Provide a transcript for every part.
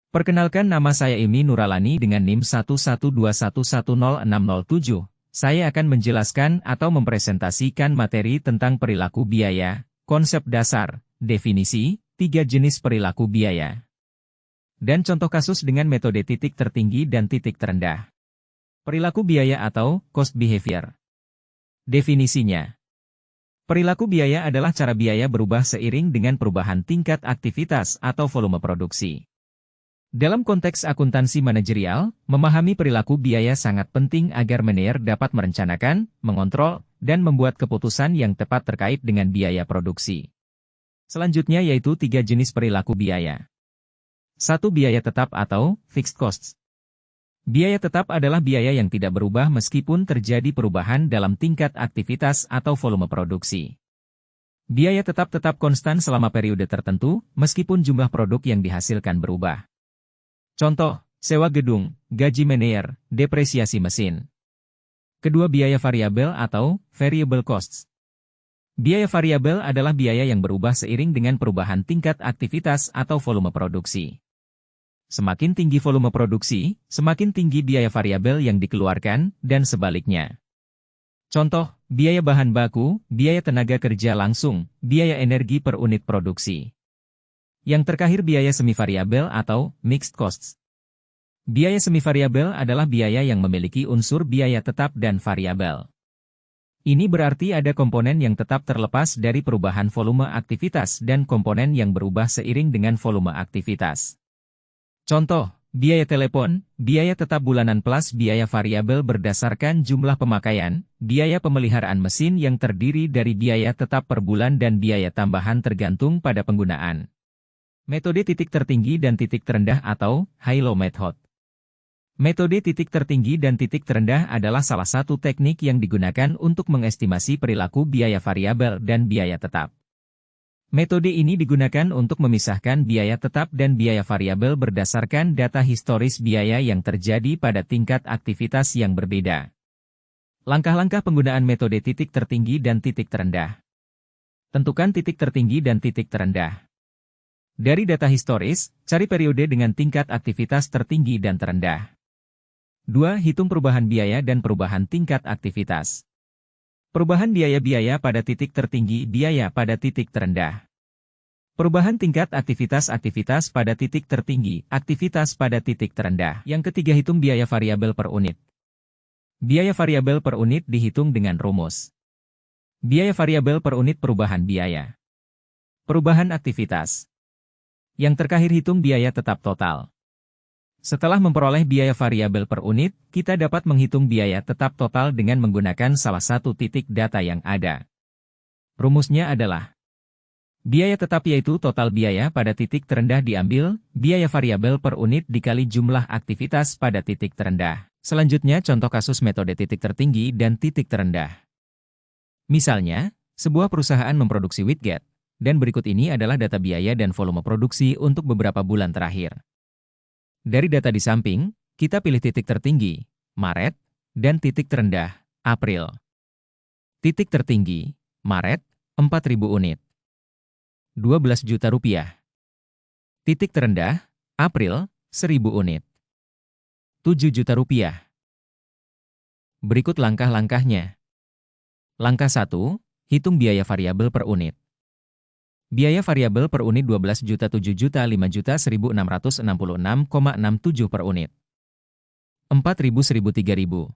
Perkenalkan, nama saya Imi Nuralani dengan NIM 112110607. Saya akan menjelaskan atau mempresentasikan materi tentang perilaku biaya, konsep dasar, definisi, 3 jenis perilaku biaya, dan contoh kasus dengan metode titik tertinggi dan titik terendah. Perilaku biaya atau cost behavior. Definisinya. Perilaku biaya adalah cara biaya berubah seiring dengan perubahan tingkat aktivitas atau volume produksi. Dalam konteks akuntansi manajerial, memahami perilaku biaya sangat penting agar manajer dapat merencanakan, mengontrol, dan membuat keputusan yang tepat terkait dengan biaya produksi. Selanjutnya yaitu 3 jenis perilaku biaya. 1. Biaya tetap atau fixed costs. Biaya tetap adalah biaya yang tidak berubah meskipun terjadi perubahan dalam tingkat aktivitas atau volume produksi. Biaya tetap konstan selama periode tertentu, meskipun jumlah produk yang dihasilkan berubah. Contoh, sewa gedung, gaji manajer, depresiasi mesin. Kedua, biaya variabel atau variable costs. Biaya variabel adalah biaya yang berubah seiring dengan perubahan tingkat aktivitas atau volume produksi. Semakin tinggi volume produksi, semakin tinggi biaya variabel yang dikeluarkan, dan sebaliknya. Contoh, biaya bahan baku, biaya tenaga kerja langsung, biaya energi per unit produksi. Yang terakhir, biaya semi-variabel atau mixed costs. Biaya semi-variabel adalah biaya yang memiliki unsur biaya tetap dan variabel. Ini berarti ada komponen yang tetap terlepas dari perubahan volume aktivitas dan komponen yang berubah seiring dengan volume aktivitas. Contoh, biaya telepon, biaya tetap bulanan plus biaya variabel berdasarkan jumlah pemakaian, biaya pemeliharaan mesin yang terdiri dari biaya tetap per bulan dan biaya tambahan tergantung pada penggunaan. Metode titik tertinggi dan titik terendah atau high-low method. Metode titik tertinggi dan titik terendah adalah salah satu teknik yang digunakan untuk mengestimasi perilaku biaya variabel dan biaya tetap. Metode ini digunakan untuk memisahkan biaya tetap dan biaya variabel berdasarkan data historis biaya yang terjadi pada tingkat aktivitas yang berbeda. Langkah-langkah penggunaan metode titik tertinggi dan titik terendah. Tentukan titik tertinggi dan titik terendah. Dari data historis, cari periode dengan tingkat aktivitas tertinggi dan terendah. 2. Hitung perubahan biaya dan perubahan tingkat aktivitas. Perubahan biaya pada titik tertinggi, biaya pada titik terendah. Perubahan tingkat aktivitas pada titik tertinggi, aktivitas pada titik terendah. Yang ketiga, hitung biaya variabel per unit. Biaya variabel per unit dihitung dengan rumus. Biaya variabel per unit perubahan biaya. Perubahan aktivitas. Yang terakhir, hitung biaya tetap total. Setelah memperoleh biaya variabel per unit, kita dapat menghitung biaya tetap total dengan menggunakan salah satu titik data yang ada. Rumusnya adalah biaya tetap yaitu total biaya pada titik terendah diambil biaya variabel per unit dikali jumlah aktivitas pada titik terendah. Selanjutnya contoh kasus metode titik tertinggi dan titik terendah. Misalnya, sebuah perusahaan memproduksi widget. Dan berikut ini adalah data biaya dan volume produksi untuk beberapa bulan terakhir. Dari data di samping, kita pilih titik tertinggi, Maret, dan titik terendah, April. Titik tertinggi, Maret, 4.000 unit. 12 juta rupiah. Titik terendah, April, 1.000 unit. 7 juta rupiah. Berikut langkah-langkahnya. Langkah 1, hitung biaya variabel per unit. Biaya variabel per unit 12 juta 7 juta 5 juta 1.666,67 per unit. 4.000 1.000 3.000.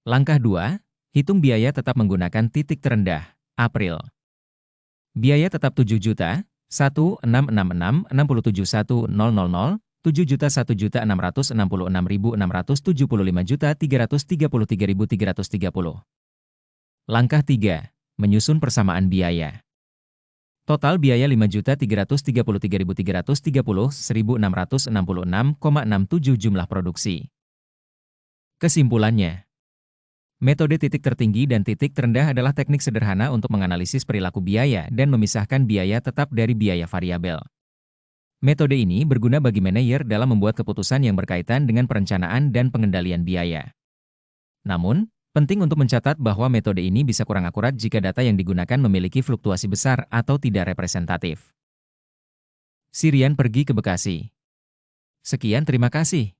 Langkah 2, hitung biaya tetap menggunakan titik terendah, April. Biaya tetap 7 juta, 1.666.671.000, 7 juta 1 juta 666.675 juta 333.330. Langkah 3, menyusun persamaan biaya. Total biaya 5.333.330, 1.666,67 jumlah produksi. Kesimpulannya, metode titik tertinggi dan titik terendah adalah teknik sederhana untuk menganalisis perilaku biaya dan memisahkan biaya tetap dari biaya variabel. Metode ini berguna bagi manajer dalam membuat keputusan yang berkaitan dengan perencanaan dan pengendalian biaya. Namun, penting untuk mencatat bahwa metode ini bisa kurang akurat jika data yang digunakan memiliki fluktuasi besar atau tidak representatif. Sirian pergi ke Bekasi. Sekian terima kasih.